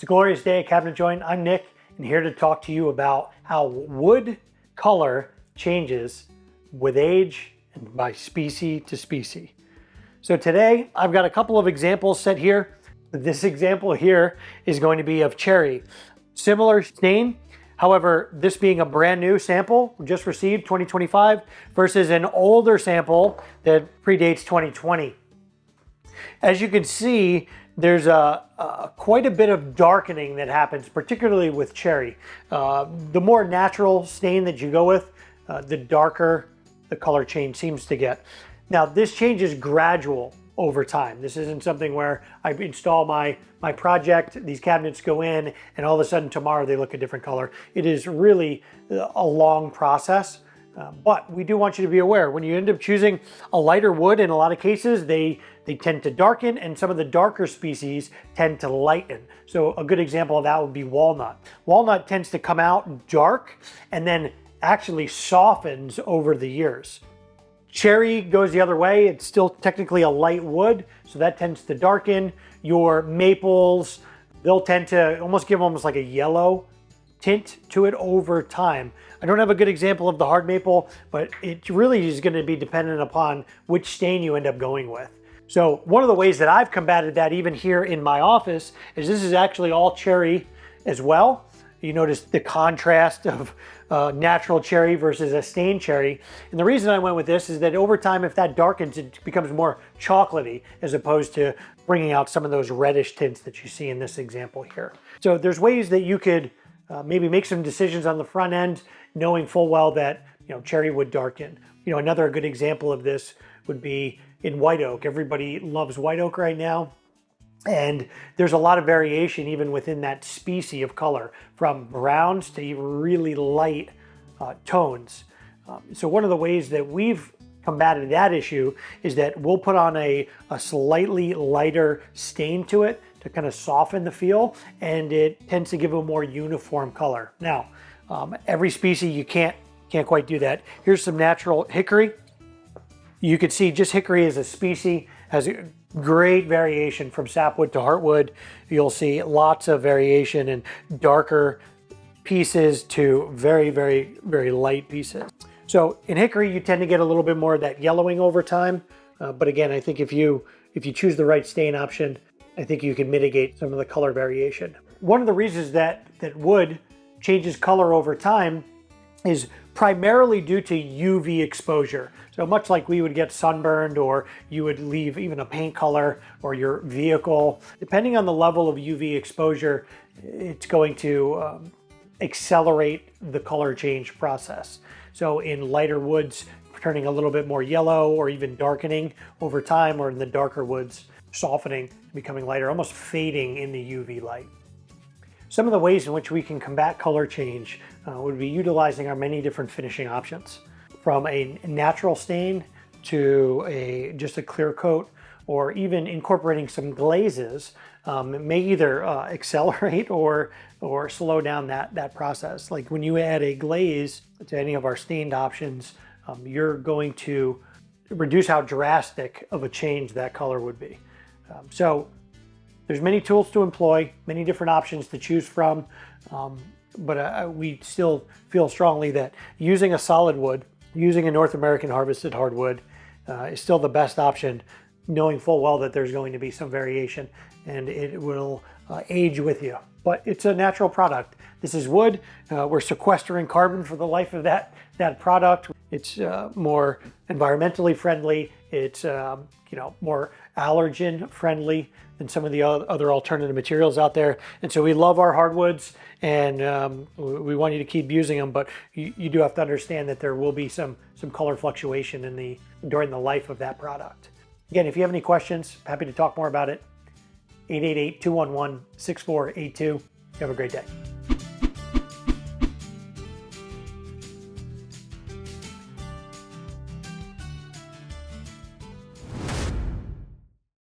It's a glorious day at Cabinet Joint. I'm Nick, and here to talk to you about how wood color changes with age and by species to species. So today I've got a couple of examples set here. This example here is going to be of cherry. Similar stain, however, this being a brand new sample just received 2025 versus an older sample that predates 2020. As you can see, there's quite a bit of darkening that happens, particularly with cherry. The more natural stain that you go with, the darker the color change seems to get. Now, this change is gradual over time. This isn't something where I install my project, these cabinets go in, and all of a sudden tomorrow they look a different color. It is really a long process. But we do want you to be aware, when you end up choosing a lighter wood, in a lot of cases, they tend to darken, and some of the darker species tend to lighten. So a good example of that would be walnut. Walnut tends to come out dark and then actually softens over the years. Cherry goes the other way. It's still technically a light wood, so that tends to darken. Your maples, they'll tend to almost give almost like a yellow tint to it over time. I don't have a good example of the hard maple, but it really is going to be dependent upon which stain you end up going with. So one of the ways that I've combated that even here in my office is this is actually all cherry as well. You notice the contrast of natural cherry versus a stained cherry. And the reason I went with this is that over time, if that darkens, it becomes more chocolatey as opposed to bringing out some of those reddish tints that you see in this example here. So there's ways that you could maybe make some decisions on the front end, knowing full well that cherry would darken. Another good example of this would be in white oak. Everybody loves white oak right now. And there's a lot of variation even within that species of color, from browns to even really light tones. So one of the ways that we've combated that issue is that we'll put on a slightly lighter stain to it to kind of soften the feel, and it tends to give a more uniform color. Now, every species you can't quite do that. Here's some natural hickory. You can see just hickory as a species has a great variation from sapwood to heartwood. You'll see lots of variation in darker pieces to very, very, very light pieces. So in hickory, you tend to get a little bit more of that yellowing over time. But again, I think if you choose the right stain option, I think you can mitigate some of the color variation. One of the reasons that wood changes color over time is primarily due to UV exposure. So much like we would get sunburned, or you would leave even a paint color or your vehicle, depending on the level of UV exposure, it's going to accelerate the color change process. So in lighter woods, turning a little bit more yellow or even darkening over time, or in the darker woods, softening, becoming lighter, almost fading in the UV light. Some of the ways in which we can combat color change would be utilizing our many different finishing options, from a natural stain to just a clear coat, or even incorporating some glazes. It may either accelerate or slow down that process. Like when you add a glaze to any of our stained options, you're going to reduce how drastic of a change that color would be. So there's many tools to employ, many different options to choose from, but we still feel strongly that using a solid wood, using a North American harvested hardwood is still the best option, knowing full well that there's going to be some variation and it will age with you. But it's a natural product. This is wood. We're sequestering carbon for the life of that product. It's more environmentally friendly. It's more allergen friendly than some of the other alternative materials out there. And so we love our hardwoods, and we want you to keep using them, but you do have to understand that there will be some color fluctuation during the life of that product. Again, if you have any questions, happy to talk more about it. 888-211-6482. You have a great day.